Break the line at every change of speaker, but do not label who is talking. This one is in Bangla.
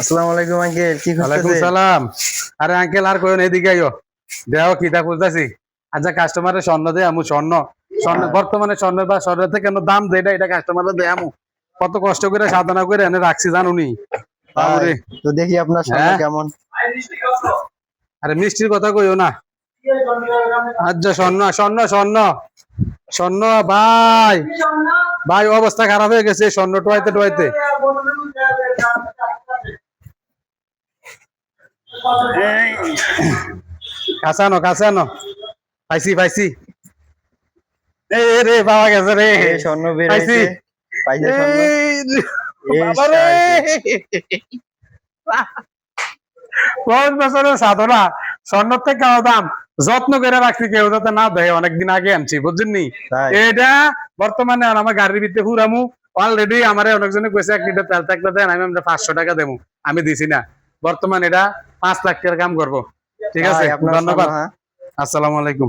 আসসালামু আলাইকুম আঙ্কেল, কি
ওয়ালাইকুম
করতেছেন?
সালাম। আরে আঙ্কেল আর কইন এদিকে আইও। দেও কিতা খুঁজতাছি। আচ্ছা কাস্টমারের স্বর্ণ দে আমু স্বর্ণ। স্বর্ণ বর্তমানে স্বর্ণের বা স্বর্ণের থেকে কেন দাম দেয় এটা কাস্টমারের দে আমু। কত কষ্ট করে সাধনা করে এনে রাখছি জানুনি।
তাই
বাবুরে।
তো দেখি আপনার স্বর্ণ
হ্যাঁ
কেমন।
আরে মিষ্টির কথা কইও না। আচ্ছা স্বর্ণ স্বর্ণ স্বর্ণ স্বর্ণ ভাই ভাই অবস্থা খারাপ হয়ে গেছে স্বর্ণ টোয়াইতে টোয়াইতে। কাছানো কাছানো পাইছি পাইছি। এ রে বাবা গেছে রে
এই স্বর্ণ বের
পাইছি।
হয়েছে, পাইছে স্বর্ণ। এই
বাবা রে
সাহায্যে
5 বছরের সাধনা স্বর্ণের থেকে কেমন দাম যত্ন করে রাখছি কেউ যাতে না দেয় অনেকদিন আগে আনছি বুঝছেন নি।
তাই
এটা বর্তমানে আমার গাড়ির ভিতরে হুরামু অলরেডি আমার অনেকজনে কইছে 1 লিটার তেল থাকলে দেন আমি 500 টাকা দেবো আমি দিছি না বর্তমান এটা 5 লাখ টাকার কাম করবো ঠিক আছে
তাই আপনার স্বর্ণ,
ধন্যবাদ
হ্যাঁ।
আসসালামু আলাইকুম।